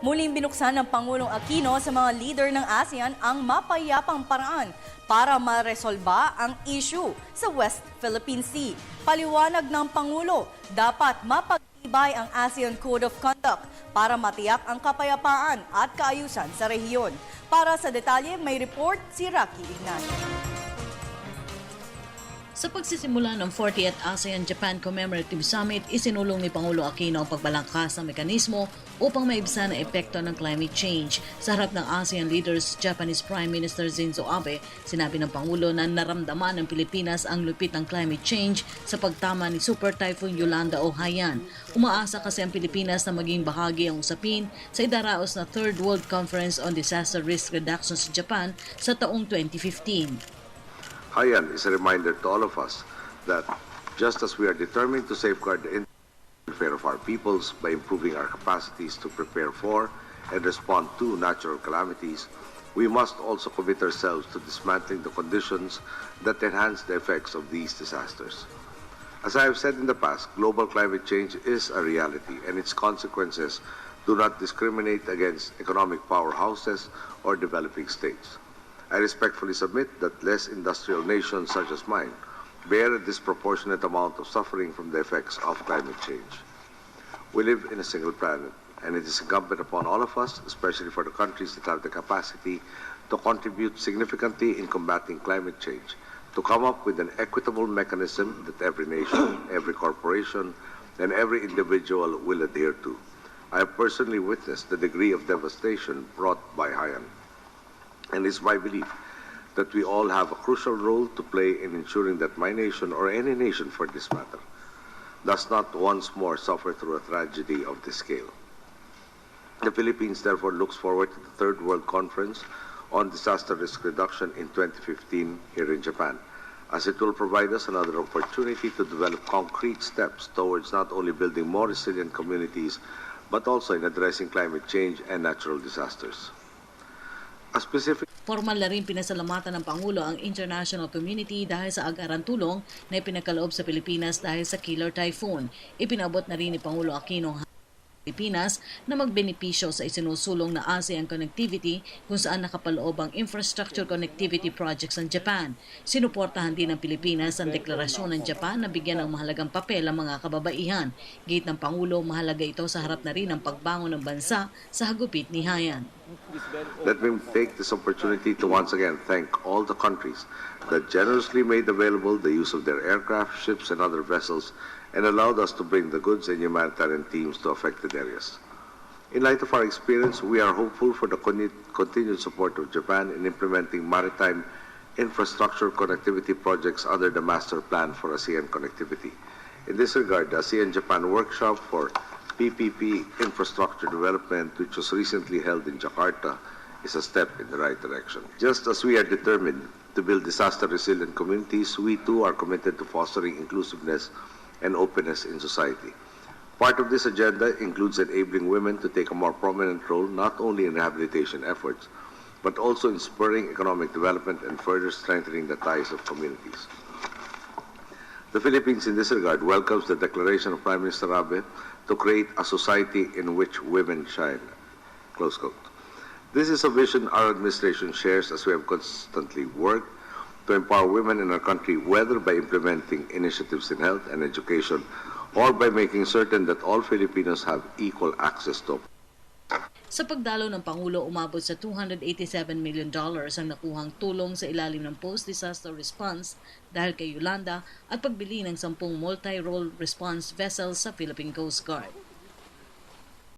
Muling binuksan ng Pangulong Aquino sa mga leader ng ASEAN ang mapayapang paraan para maresolba ang isyu sa West Philippine Sea. Paliwanag ng Pangulo, dapat mapagtibay ang ASEAN Code of Conduct para matiyak ang kapayapaan at kaayusan sa rehiyon. Para sa detalye, may report si Rocky Ignacio. Sa pagsisimula ng 40th ASEAN-Japan Commemorative Summit, isinulong ni Pangulo Aquino ang pagbalangkas ng mekanismo upang maibsan ang epekto ng climate change. Sa harap ng ASEAN leaders, Japanese Prime Minister Shinzo Abe, sinabi ng Pangulo na naramdaman ng Pilipinas ang lupit ng climate change sa pagtama ni Super Typhoon Yolanda o Haiyan. Umaasa kasi ang Pilipinas na maging bahagi ang usapin sa idaraos na Third World Conference on Disaster Risk Reduction sa Japan sa taong 2015. Haiyan is a reminder to all of us that just as we are determined to safeguard the welfare of our peoples by improving our capacities to prepare for and respond to natural calamities, we must also commit ourselves to dismantling the conditions that enhance the effects of these disasters. As I have said in the past, global climate change is a reality and its consequences do not discriminate against economic powerhouses or developing states. I respectfully submit that less industrial nations such as mine bear a disproportionate amount of suffering from the effects of climate change. We live in a single planet, and it is incumbent upon all of us, especially for the countries that have the capacity to contribute significantly in combating climate change, to come up with an equitable mechanism that every nation, every corporation, and every individual will adhere to. I have personally witnessed the degree of devastation brought by Haiyan. And it's my belief that we all have a crucial role to play in ensuring that my nation, or any nation for this matter, does not once more suffer through a tragedy of this scale. The Philippines therefore looks forward to the Third World Conference on Disaster Risk Reduction in 2015 here in Japan, as it will provide us another opportunity to develop concrete steps towards not only building more resilient communities, but also in addressing climate change and natural disasters. Formal na rin pinasalamatan ng Pangulo ang international community dahil sa agarang tulong na ipinagkaloob sa Pilipinas dahil sa killer typhoon. Ipinabot na rin ni Pangulo Aquino ang Pilipinas na magbenepisyo sa isinusulong na ASEAN connectivity kung saan nakapaloob ang infrastructure connectivity projects ng Japan. Sinuportahan din ng Pilipinas ang deklarasyon ng Japan na bigyan ng mahalagang papel ang mga kababaihan. Gate ng Pangulo, mahalaga ito sa harap na rin ng pagbangon ng bansa sa hagupit ni Haiyan. Let me take this opportunity to once again thank all the countries that generously made available the use of their aircraft, ships, and other vessels and allowed us to bring the goods and humanitarian teams to affected areas. In light of our experience, we are hopeful for the continued support of Japan in implementing maritime infrastructure connectivity projects under the Master Plan for ASEAN Connectivity. In this regard, the ASEAN-Japan Workshop for PPP Infrastructure Development, which was recently held in Jakarta, is a step in the right direction. Just as we are determined to build disaster-resilient communities, we too are committed to fostering inclusiveness and openness in society. Part of this agenda includes enabling women to take a more prominent role not only in rehabilitation efforts, but also in spurring economic development and further strengthening the ties of communities. The Philippines, in this regard, welcomes the declaration of Prime Minister Abe to create a society in which women shine. Close quote. This is a vision our administration shares as we have constantly worked to empower women in our country, whether by implementing initiatives in health and education or by making certain that all Filipinos have equal access to. Sa pagdalo ng Pangulo, umabot sa $287 million ang nakuhang tulong sa ilalim ng post-disaster response dahil kay Yolanda at pagbili ng 10 multi-role response vessels sa Philippine Coast Guard.